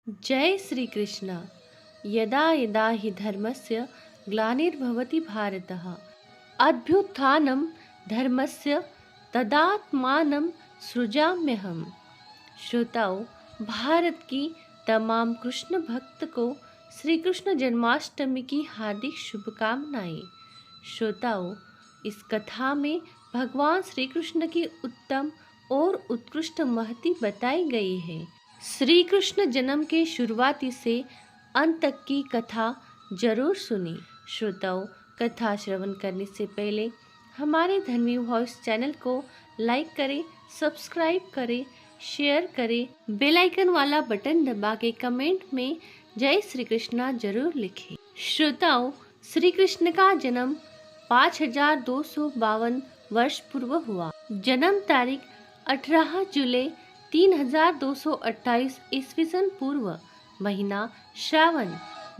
जय श्री कृष्ण। यदा यदा हि धर्मस्य ग्लानिर्भवति भारतः अभ्युत्थानं धर्मस्य तदात्मानं सृजाम्यहम्। श्रोताओं, भारत की तमाम कृष्ण भक्त को श्री कृष्ण जन्माष्टमी की हार्दिक शुभकामनाएं। श्रोताओं, इस कथा में भगवान श्री कृष्ण की उत्तम और उत्कृष्ट महती बताई गई है। श्री कृष्ण जन्म के शुरुआती से अंत तक की कथा जरूर सुनी। श्रोताओं, कथा श्रवण करने से पहले हमारे धर्मी वॉइस चैनल को लाइक करें, सब्सक्राइब करें, शेयर करें, बेल आइकन वाला बटन दबा के कमेंट में जय श्री कृष्णा जरूर लिखें। श्रोताओं, श्री कृष्ण का जन्म 5252 वर्ष पूर्व हुआ। जन्म तारीख 18 जुलाई 3228 ईस्वी सन पूर्व, महीना श्रावण,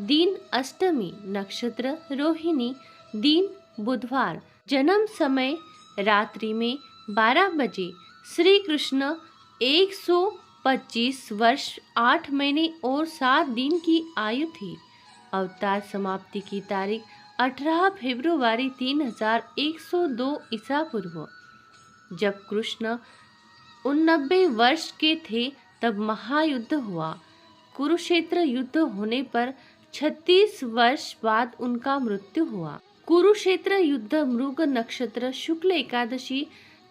दिन अष्टमी, नक्षत्र रोहिणी, दिन बुधवार। जन्म समय रात्रि में 12 बजे। श्री कृष्ण 125 वर्ष 8 महीने और 7 दिन की आयु थी। अवतार समाप्ति की तारीख 18 फरवरी 3102 ईसा पूर्व। जब कृष्ण 89 वर्ष के थे तब महायुद्ध हुआ। कुरुक्षेत्र युद्ध होने पर 36 वर्ष बाद उनका मृत्यु हुआ। कुरुक्षेत्र युद्ध मृग नक्षत्र शुक्ल एकादशी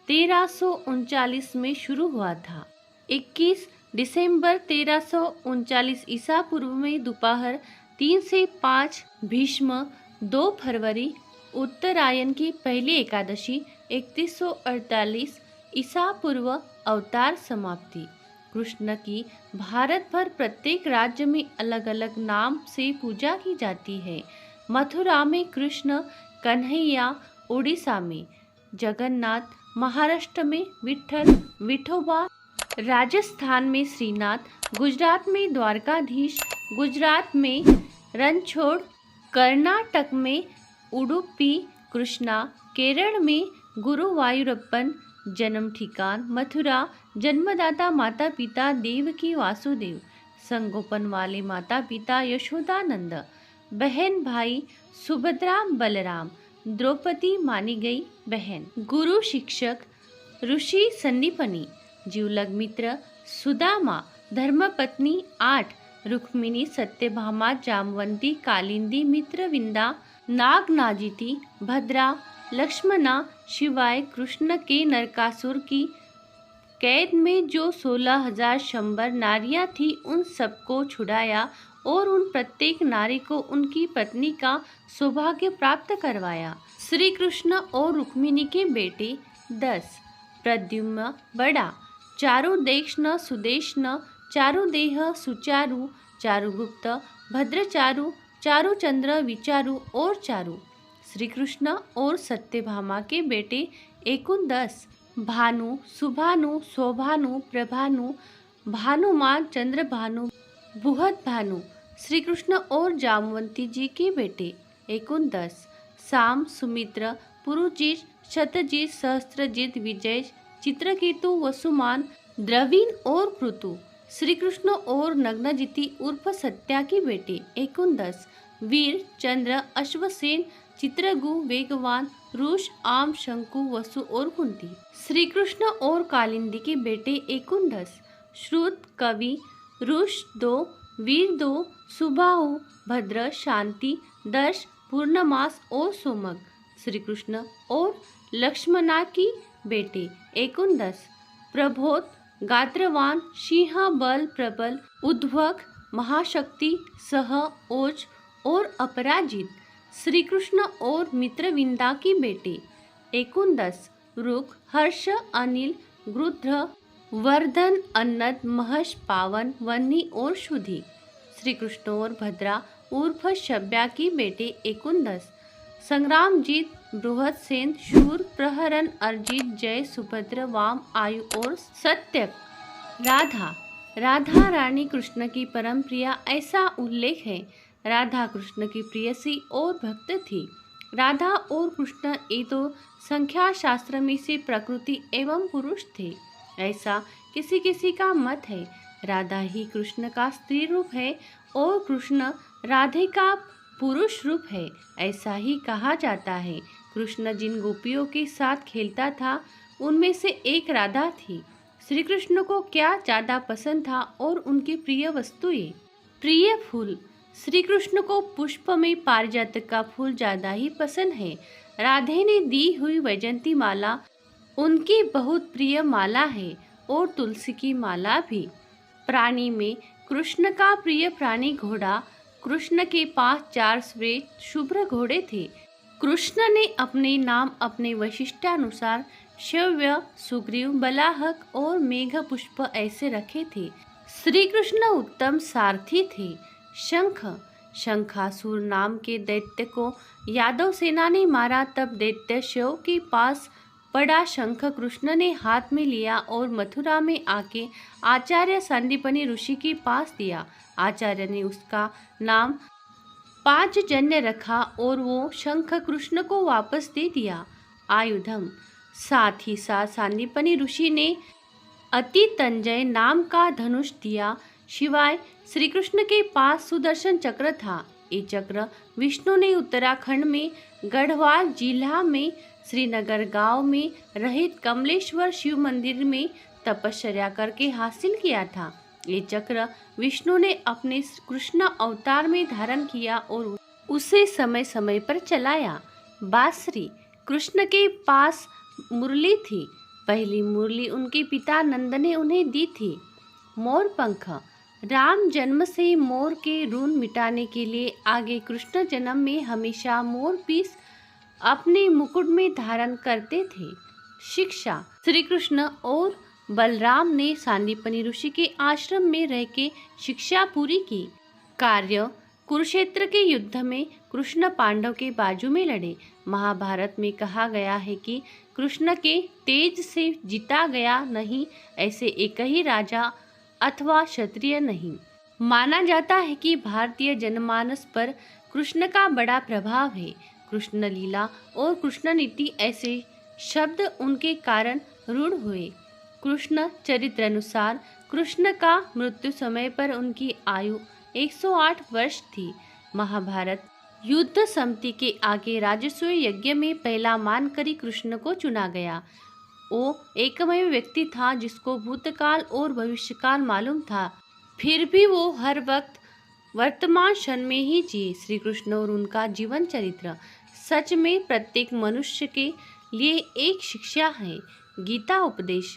1339 में शुरू हुआ था। 21 दिसंबर 1339 ईसा पूर्व में दोपहर 3 से 5 भीष्म, 2 फरवरी उत्तरायण की पहली एकादशी 3148 ईसा पूर्व अवतार समाप्ति। कृष्ण की भारत भर प्रत्येक राज्य में अलग अलग नाम से पूजा की जाती है। मथुरा में कृष्ण, कन्हैया उड़ीसा में, जगन्नाथ महाराष्ट्र में, विठल विठोबा राजस्थान में, श्रीनाथ गुजरात में, द्वारकाधीश गुजरात में, रणछोड़ कर्नाटक में, उडुपी कृष्णा केरल में, गुरुवायूरप्पन जन्म ठिकान मथुरा, जन्मदाता माता पिता देवकी वासुदेव, संगोपन वाले माता पिता यशोदानंद, बहन भाई सुभद्रा बलराम, द्रौपदी मानी गई बहन, गुरु शिक्षक ऋषि संदीपनी, जीवलग मित्र सुदामा, धर्मपत्नी 8, रुक्मिणी सत्यभामा, जामवंती, कालिंदी, मित्रविंदा, नागनाजिती, भद्रा, लक्ष्मणा, शिवाय कृष्ण के नरकासुर की कैद में जो 16,000 शंबर नारियां थी उन सबको छुड़ाया और उन प्रत्येक नारी को उनकी पत्नी का सौभाग्य प्राप्त करवाया। श्री कृष्ण और रुक्मिणी के बेटे 10, प्रद्युम्न बड़ा, चारुदेक्षण सुदेशण, चारुदेह सुचारु, चारुगुप्त, भद्रचारु, चारुचंद्र, विचारु और चारु। श्री कृष्ण और सत्यभामा के बेटे एकुन 10, भानु, सुभानु, शोभानु, प्रभानु, भानुमान, चंद्रभानु, बुहत भानु। श्री कृष्ण और जामवंती जी के बेटे एकुन 10, साम, सुमित्र, पुरुजीत, शतजीत, सहस्त्रजीत, विजय, चित्रकेतु, वसुमान, द्रवीण और कृतु। श्री कृष्ण और नग्नजिति उर्फ सत्या के बेटे एकुन 10, वीर, चंद्र, अश्वसेन, चित्रगु, वेगवान, रुष, आम, शंकु, वसु और कुंती। श्री कृष्ण और कालिंदी के बेटे एकुन 10, श्रुत, कवि, रुष 2, वीर 2, सुबाहु, भद्र, शांति, दर्श, पूर्णमास और सोमक। श्री कृष्ण और लक्ष्मणा की बेटे एकुन 10, प्रबोध, गात्रवान, सिंह, बल, प्रबल, उद्वक, महाशक्ति, सह, ओज और अपराजित। श्री कृष्ण और मित्रविंदा की बेटे एकुन 10, रुक, हर्ष, अनिल, गृध्र, वर्धन, अन्नद, महश, पावन, वन्नी और शुद्धि। श्री कृष्ण और भद्रा उर्फ शब्या की बेटे एकुन 10, संग्रामजीत, बृहदसेन, शूर, प्रहरन, अर्जित, जय, सुभद्र, वाम, आयु और सत्यक। राधा राधा रानी कृष्ण की परम प्रिया ऐसा उल्लेख है। राधा कृष्ण की प्रियसी और भक्त थी। राधा और कृष्ण ये तो संख्या शास्त्र में से प्रकृति एवं पुरुष थे, ऐसा किसी किसी का मत है। राधा ही कृष्ण का स्त्री रूप है और कृष्ण राधे का पुरुष रूप है, ऐसा ही कहा जाता है। कृष्ण जिन गोपियों के साथ खेलता था उनमें से एक राधा थी। श्री कृष्ण को क्या ज़्यादा पसंद था और उनकी प्रिय वस्तुएं? प्रिय फूल। श्री कृष्ण को पुष्प में पारिजात का फूल ज़्यादा ही पसंद है। राधे ने दी हुई वैजंती माला उनकी बहुत प्रिय माला है और तुलसी की माला भी। प्राणी में कृष्ण का प्रिय प्राणी घोड़ा। कृष्ण के पास 4 श्वेत शुभ्र घोड़े थे। कृष्ण ने अपने नाम अपने वैशिष्ट्यानुसार शव्य, सुग्रीव, बलाहक और मेघ पुष्प ऐसे रखे थे। श्री कृष्ण उत्तम सारथी थे। शंख। शंखासुर नाम के दैत्य को यादव सेना ने मारा, तब दैत्य शिव के पास बड़ा शंख कृष्ण ने हाथ में लिया और मथुरा में आके आचार्य संदीपनी ऋषि के पास दिया। आचार्य ने उसका नाम पांचजन्य रखा और वो शंख कृष्ण को वापस दे दिया। आयुधम। साथ ही साथ संदीपनी ऋषि ने अति तंजय नाम का धनुष दिया। शिवाय श्री कृष्ण के पास सुदर्शन चक्र था। ये चक्र विष्णु ने उत्तराखंड में गढ़वाल जिला में श्रीनगर गांव में रहित कमलेश्वर शिव मंदिर में तपश्चर्या करके हासिल किया था। ये चक्र विष्णु ने अपने कृष्ण अवतार में धारण किया और उसे समय समय पर चलाया। बांसुरी। कृष्ण के पास मुरली थी। पहली मुरली उनके पिता नंद ने उन्हें दी थी। मोर पंख। राम जन्म से मोर के ऋण मिटाने के लिए आगे कृष्ण जन्म में हमेशा मोर पीस अपने मुकुट में धारण करते थे। शिक्षा। श्री कृष्ण और बलराम ने सांदीपनी ऋषि के आश्रम में रह के शिक्षा पूरी की। कार्य। कुरुक्षेत्र के युद्ध में कृष्ण पांडव के बाजू में लड़े। महाभारत में कहा गया है कि कृष्ण के तेज से जीता गया नहीं ऐसे एक ही राजा अथवा क्षत्रिय नहीं। माना जाता है कि भारतीय जनमानस पर कृष्ण का बड़ा प्रभाव है। कृष्ण लीला और कृष्ण नीति ऐसे शब्द उनके कारण रूढ़ हुए। कृष्ण चरित्र अनुसार कृष्ण का मृत्यु समय पर उनकी आयु 108 वर्ष थी। महाभारत युद्ध समिति के आगे राजसूय यज्ञ में पहला मानकरी कृष्ण को चुना गया। वो एकमेव व्यक्ति था जिसको भूतकाल और भविष्यकाल मालूम था, फिर भी वो हर वक्त वर्तमान क्षण में ही जिए। श्री कृष्ण और उनका जीवन चरित्र सच में प्रत्येक मनुष्य के लिए एक शिक्षा है। गीता उपदेश।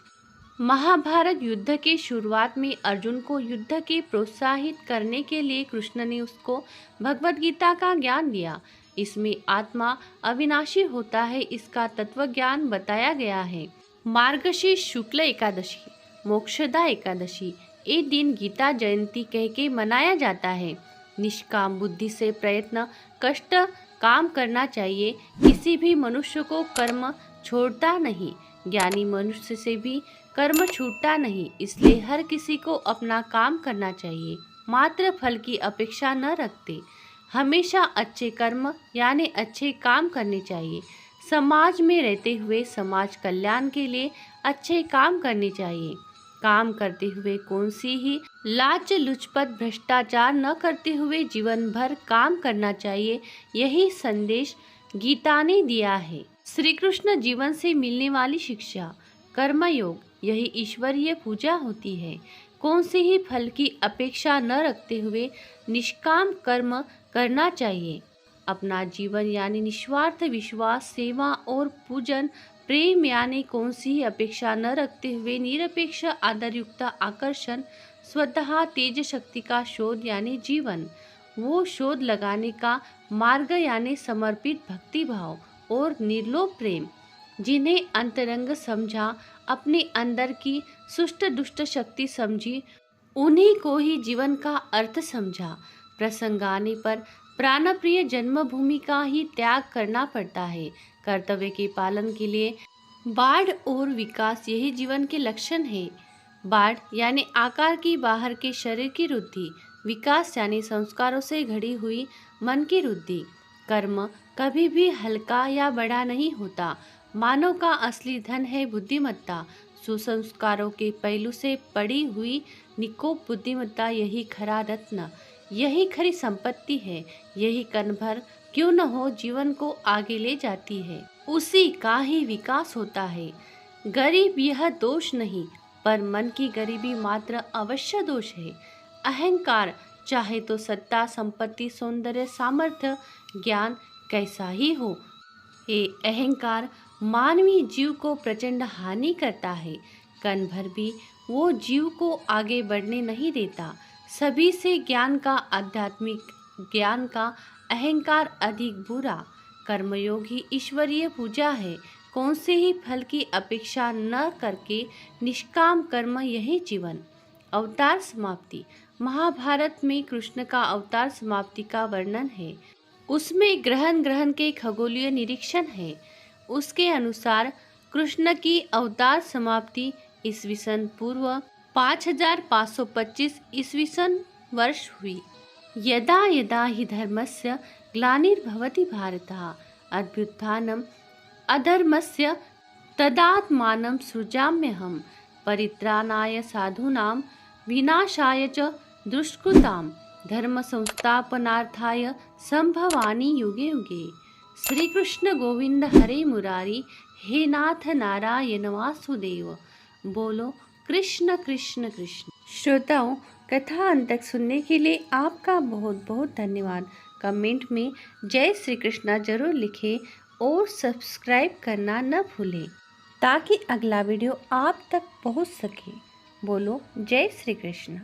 महाभारत युद्ध के शुरुआत में अर्जुन को युद्ध के प्रोत्साहित करने के लिए कृष्ण ने उसको भगवत गीता का ज्ञान दिया। इसमें आत्मा अविनाशी होता है, इसका तत्व ज्ञान बताया गया है। मार्गशीर्ष शुक्ल एकादशी, मोक्षदा एकादशी, ये दिन गीता जयंती कह के मनाया जाता है। निष्काम बुद्धि से प्रयत्न कष्ट काम करना चाहिए। किसी भी मनुष्य को कर्म छोड़ता नहीं, ज्ञानी मनुष्य से भी कर्म छूटता नहीं। इसलिए हर किसी को अपना काम करना चाहिए, मात्र फल की अपेक्षा न रखते। हमेशा अच्छे कर्म यानी अच्छे काम करने चाहिए। समाज में रहते हुए समाज कल्याण के लिए अच्छे काम करने चाहिए। काम करते हुए कौन सी ही लाच लुचपत भ्रष्टाचार न करते हुए जीवन भर काम करना चाहिए। यही संदेश गीता ने दिया है। श्री कृष्ण जीवन से मिलने वाली शिक्षा। कर्मयोग, यही ईश्वरीय पूजा होती है। कौन से ही फल की अपेक्षा न रखते हुए निष्काम कर्म करना चाहिए। अपना जीवन यानी निस्वार्थ विश्वास, सेवा और पूजन, प्रेम यानी कौन सी ही अपेक्षा न रखते हुए निरपेक्ष आदरयुक्त आकर्षण, स्वतः तेज शक्ति का शोध यानी जीवन, वो शोध लगाने का मार्ग यानी समर्पित भक्ति भाव और निर्लोभ प्रेम। जिन्हें अंतरंग समझा, अपने अंदर की सुष्ट दुष्ट शक्ति समझी, उन्हीं को ही जीवन का अर्थ समझा। प्रसंग आने पर प्राणप्रिय जन्मभूमि का ही त्याग करना पड़ता है। कर्तव्य के पालन के लिए बाढ़ और विकास, यही जीवन के लक्षण है। बाढ़ यानी आकार की बाहर के शरीर की वृद्धि, विकास यानी संस्कारों से घड़ी हुई मन की वृद्धि। कर्म कभी भी हल्का या बड़ा नहीं होता। मानव का असली धन है बुद्धिमत्ता। सुसंस्कारों के पहलू से पड़ी हुई निकोप बुद्धिमत्ता यही खरा रत्न, यही खरी संपत्ति है। यही कण भर क्यों न हो जीवन को आगे ले जाती है, उसी का ही विकास होता है। गरीब यह दोष नहीं, पर मन की गरीबी मात्र अवश्य दोष है। अहंकार चाहे तो सत्ता, संपत्ति, सौंदर्य, सामर्थ्य, ज्ञान कैसा ही हो, ये अहंकार मानवीय जीव को प्रचंड हानि करता है। कण भर भी वो जीव को आगे बढ़ने नहीं देता। सभी से ज्ञान का, आध्यात्मिक ज्ञान का अहंकार अधिक बुरा। कर्मयोग ही ईश्वरीय पूजा है। कौन से ही फल की अपेक्षा न करके निष्काम कर्म यही जीवन। अवतार समाप्ति। महाभारत में कृष्ण का अवतार समाप्ति का वर्णन है। उसमें ग्रहण के खगोलीय निरीक्षण है। उसके अनुसार कृष्ण की अवतार समाप्ति ईस्वीसन पूर्व 5525 ईस्वीसन वर्ष हुई। यदा यदा हि धर्मस्य ग्लानिर्भवति भारतः अभ्युत्थानम् अधर्मस्य तदात्मानं सृजाम्यहम् परित्राणाय साधूनां विनाशाय च दुष्कृतां धर्म संस्थापनार्थाय संभवानि युगे युगे। श्री कृष्ण गोविंद हरे मुरारी, हे नाथ नारायण वासुदेव। बोलो कृष्ण कृष्ण कृष्ण। श्रोताओं, कथा अंत तक सुनने के लिए आपका बहुत बहुत धन्यवाद। कमेंट में जय श्री कृष्णा जरूर लिखें और सब्सक्राइब करना न भूलें ताकि अगला वीडियो आप तक पहुंच सके। बोलो जय श्री कृष्ण।